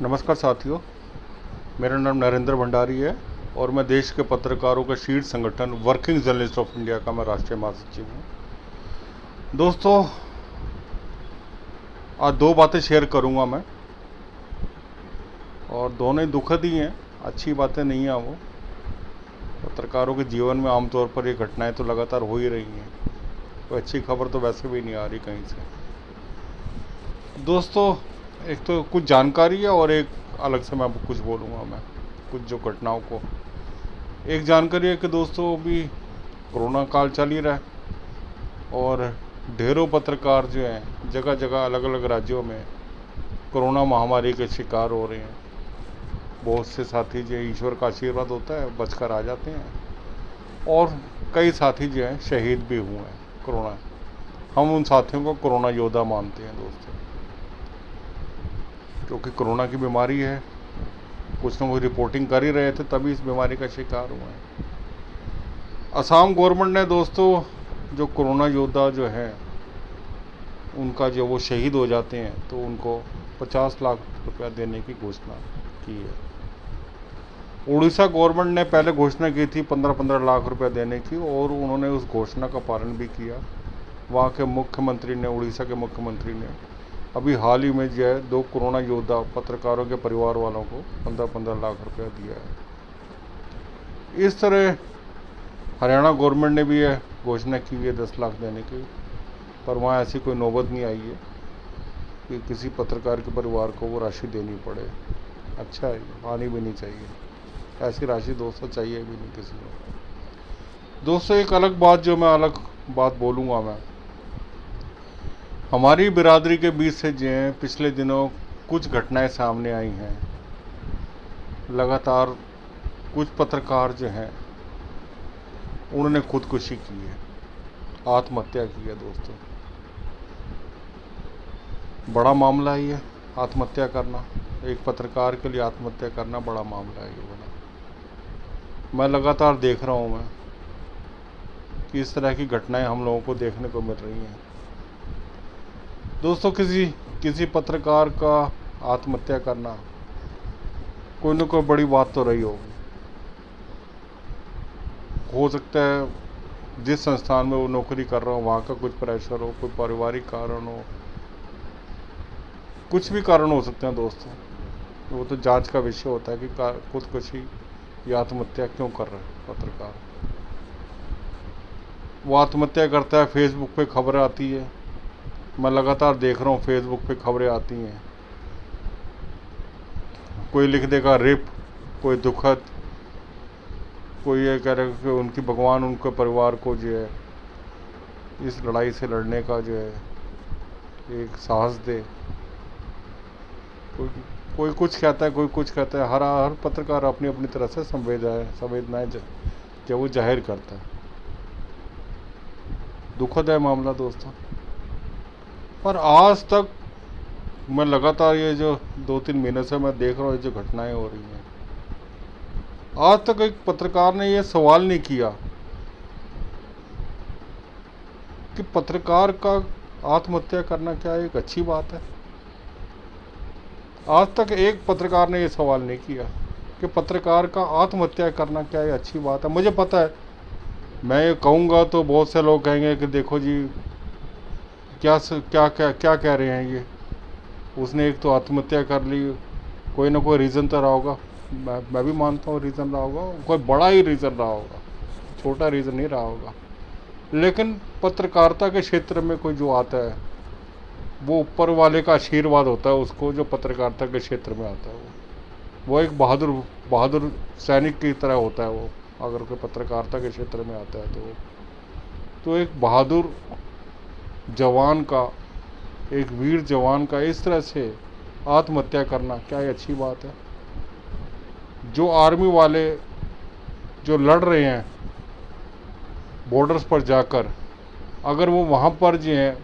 नमस्कार साथियों, मेरा नाम नरेंद्र भंडारी है और मैं देश के पत्रकारों के शीर्ष संगठन वर्किंग जर्नलिस्ट ऑफ इंडिया का मैं राष्ट्रीय महासचिव हूँ। दोस्तों, आज दो बातें शेयर करूँगा मैं, और दोनों ही दुखद ही हैं, अच्छी बातें नहीं हैं। वो पत्रकारों के जीवन में आमतौर पर ये घटनाएं तो लगातार हो ही रही हैं, कोई अच्छी खबर तो वैसे भी नहीं आ रही कहीं से। दोस्तों, एक तो कुछ जानकारी है और एक अलग से मैं कुछ बोलूँगा मैं, कुछ जो घटनाओं को। एक जानकारी है कि दोस्तों, अभी कोरोना काल चल ही रहा है और ढेरों पत्रकार जो हैं जगह जगह अलग अलग राज्यों में कोरोना महामारी के शिकार हो रहे हैं। बहुत से साथी जो ईश्वर का आशीर्वाद होता है बचकर आ जाते हैं, और कई साथी जो हैं शहीद भी हुए हैं कोरोना। हम उन साथियों को कोरोना योद्धा मानते हैं दोस्तों, क्योंकि कोरोना की बीमारी है, कुछ ना कुछ रिपोर्टिंग कर ही रहे थे तभी इस बीमारी का शिकार हुए हैं। असम गवर्नमेंट ने दोस्तों, जो कोरोना योद्धा जो हैं उनका जो वो शहीद हो जाते हैं तो उनको 50 लाख रुपया देने की घोषणा की है। उड़ीसा गवर्नमेंट ने पहले घोषणा की थी 15-15 लाख रुपया देने की, और उन्होंने उस घोषणा का पालन भी किया। वहाँ के मुख्यमंत्री ने, उड़ीसा के मुख्यमंत्री ने अभी हाल ही में जो है 2 कोरोना योद्धा पत्रकारों के परिवार वालों को 15-15 लाख रुपया दिया है। इस तरह हरियाणा गवर्नमेंट ने भी यह घोषणा की है 10 लाख देने की, पर वहाँ ऐसी कोई नौबत नहीं आई है कि किसी पत्रकार के परिवार को वो राशि देनी पड़े। अच्छा है, आनी भी नहीं चाहिए ऐसी राशि दोस्तों, चाहिए भी नहीं किसी को। दोस्तों, एक अलग बात जो मैं अलग बात बोलूँगा मैं, हमारी बिरादरी के बीच से जो है पिछले दिनों कुछ घटनाएं सामने आई हैं। लगातार कुछ पत्रकार जो हैं उन्होंने खुदकुशी की है, आत्महत्या की है। दोस्तों, बड़ा मामला ही है आत्महत्या करना, एक पत्रकार के लिए आत्महत्या करना बड़ा मामला है ये बड़ा। मैं लगातार देख रहा हूँ मैं कि इस तरह की घटनाएं हम लोगों को देखने को मिल रही हैं। दोस्तों, किसी पत्रकार का आत्महत्या करना कोई न कोई बड़ी बात तो रही होगी। हो सकता है जिस संस्थान में वो नौकरी कर रहा हो वहाँ का कुछ प्रेशर हो, कोई पारिवारिक कारण हो, कुछ भी कारण हो सकते हैं दोस्तों। वो तो जांच का विषय होता है कि खुदकुशी या आत्महत्या क्यों कर रहा है पत्रकार। वो आत्महत्या करता है, फेसबुक पे खबर आती है, मैं लगातार देख रहा हूँ फेसबुक पे खबरें आती हैं। कोई लिख देगा रेप, कोई दुखद, कोई ये कह रहा है कि उनकी भगवान उनके परिवार को जो है इस लड़ाई से लड़ने का जो है एक साहस दे। कोई कुछ कहता है, कोई कुछ कहता है। हर पत्रकार अपनी अपनी तरह से संवेदनाएं जो वो जाहिर करता है। दुखद है मामला दोस्तों, पर आज तक मैं लगातार ये जो 2-3 महीने से मैं देख रहा हूँ ये जो घटनाएं हो रही हैं, आज तक एक पत्रकार ने ये सवाल नहीं किया कि पत्रकार का आत्महत्या करना क्या एक अच्छी बात है। आज तक एक पत्रकार ने ये सवाल नहीं किया कि पत्रकार का आत्महत्या करना क्या ये अच्छी बात है। मुझे पता है, मैं ये कहूँगा तो बहुत से लोग कहेंगे कि देखो जी क्या कह रहे हैं ये, उसने एक तो आत्महत्या कर ली, कोई ना कोई रीज़न तो रहा होगा। मैं भी मानता हूँ रीज़न रहा होगा, कोई बड़ा ही रीज़न रहा होगा, छोटा रीज़न नहीं रहा होगा। लेकिन पत्रकारिता के क्षेत्र में कोई जो आता है वो ऊपर वाले का आशीर्वाद होता है उसको, जो पत्रकारिता के क्षेत्र में आता है वो एक बहादुर सैनिक की तरह होता है वो। अगर कोई पत्रकारिता के क्षेत्र में आता है तो एक बहादुर जवान का, एक वीर जवान का इस तरह से आत्महत्या करना क्या ये अच्छी बात है। जो आर्मी वाले जो लड़ रहे हैं बॉर्डर्स पर जाकर, अगर वो वहाँ पर जो हैं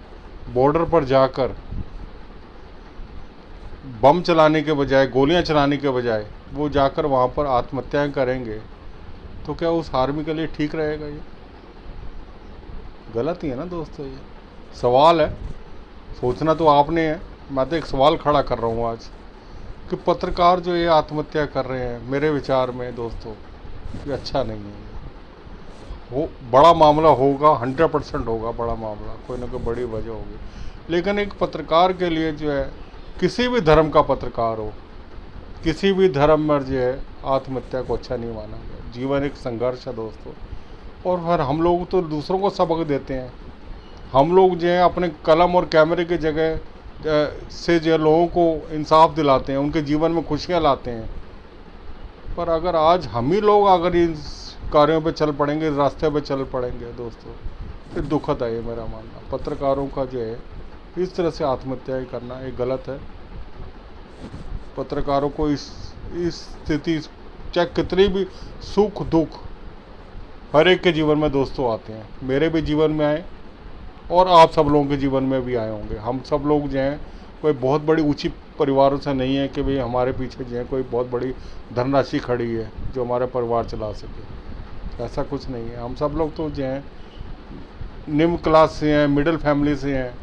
बॉर्डर पर जाकर बम चलाने के बजाय, गोलियां चलाने के बजाय वो जाकर वहाँ पर आत्महत्याएं करेंगे, तो क्या उस आर्मी के लिए ठीक रहेगा? ये गलत ही है ना दोस्तों। ये सवाल है, सोचना तो आपने है, मैं तो एक सवाल खड़ा कर रहा हूँ आज कि पत्रकार जो ये आत्महत्या कर रहे हैं, मेरे विचार में दोस्तों ये अच्छा नहीं है। वो बड़ा मामला होगा, 100% होगा बड़ा मामला, कोई ना कोई बड़ी वजह होगी, लेकिन एक पत्रकार के लिए जो है, किसी भी धर्म का पत्रकार हो, किसी भी धर्म में जो है आत्महत्या को अच्छा नहीं माना गया। जीवन एक संघर्ष है दोस्तों, और फिर हम लोग तो दूसरों को सबक देते हैं। हम लोग जो है अपने कलम और कैमरे की जगह से जो लोगों को इंसाफ दिलाते हैं, उनके जीवन में खुशियाँ लाते हैं। पर अगर आज हम ही लोग अगर इन कार्यों पे चल पड़ेंगे, इस रास्ते पे चल पड़ेंगे दोस्तों, फिर दुखद है ये मेरा मानना। पत्रकारों का जो है इस तरह से आत्महत्या करना ये गलत है। पत्रकारों को इस स्थिति, चाहे कितनी भी सुख दुख हर एक के जीवन में दोस्तों आते हैं, मेरे भी जीवन में आए और आप सब लोगों के जीवन में भी आए होंगे। हम सब लोग जो हैं कोई बहुत बड़ी ऊंची परिवारों से नहीं है कि भाई हमारे पीछे जो है कोई बहुत बड़ी धनराशि खड़ी है जो हमारा परिवार चला सके, ऐसा कुछ नहीं है। हम सब लोग तो जो हैं निम्न क्लास से हैं, मिडिल फैमिली से हैं।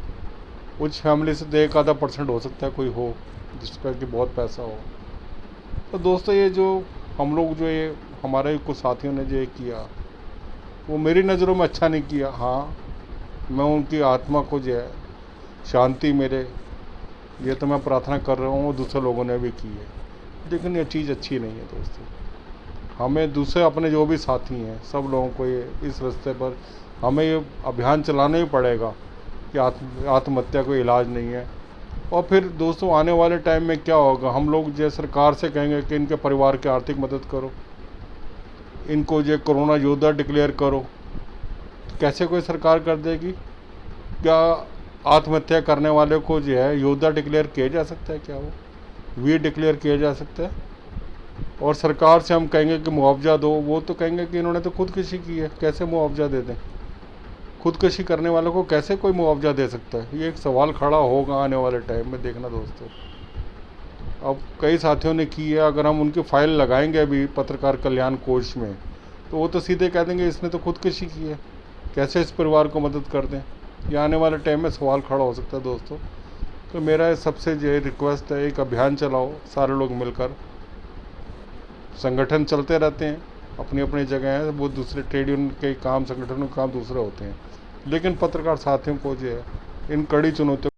उच्च फैमिली से तो 1-आधा% हो सकता है कोई हो जिस पर कि बहुत पैसा हो। तो दोस्तों ये जो हम लोग जो ये हमारे कुछ साथियों ने जो ये किया, वो मेरी नज़रों में अच्छा नहीं किया। हाँ, मैं उनकी आत्मा को जो है शांति मिले, ये तो मैं प्रार्थना कर रहा हूँ, दूसरे लोगों ने भी की है, लेकिन ये चीज़ अच्छी नहीं है दोस्तों। हमें दूसरे अपने जो भी साथी हैं सब लोगों को ये इस रास्ते पर हमें ये अभियान चलाना ही पड़ेगा कि आत्महत्या कोई इलाज नहीं है। और फिर दोस्तों आने वाले टाइम में क्या होगा, हम लोग जो सरकार से कहेंगे कि इनके परिवार की आर्थिक मदद करो, इनको जो कोरोना योद्धा डिक्लेयर करो, कैसे कोई सरकार कर देगी? क्या आत्महत्या करने वाले को जो है योद्धा डिक्लेयर किया जा सकता है? क्या वो वीर डिक्लेयर किया जा सकता है? और सरकार से हम कहेंगे कि मुआवजा दो, वो तो कहेंगे कि इन्होंने तो खुदकुशी की है, कैसे मुआवजा दे दें? खुदकुशी करने वालों को कैसे कोई मुआवजा दे सकता है? ये एक सवाल खड़ा होगा आने वाले टाइम में, देखना दोस्तों। अब कई साथियों ने की है, अगर हम उनकी फाइल लगाएंगे अभी पत्रकार कल्याण कोष में, तो वो तो सीधे कह देंगे इसने तो खुदकुशी की है, कैसे इस परिवार को मदद कर दें? ये आने वाले टाइम में सवाल खड़ा हो सकता है दोस्तों। तो मेरा सबसे जो रिक्वेस्ट है, एक अभियान चलाओ सारे लोग मिलकर। संगठन चलते रहते हैं, अपनी अपनी जगह है, वो दूसरे ट्रेड यूनियन के काम, संगठनों के काम दूसरे होते हैं, लेकिन पत्रकार साथियों को जो है इन कड़ी चुनौतियों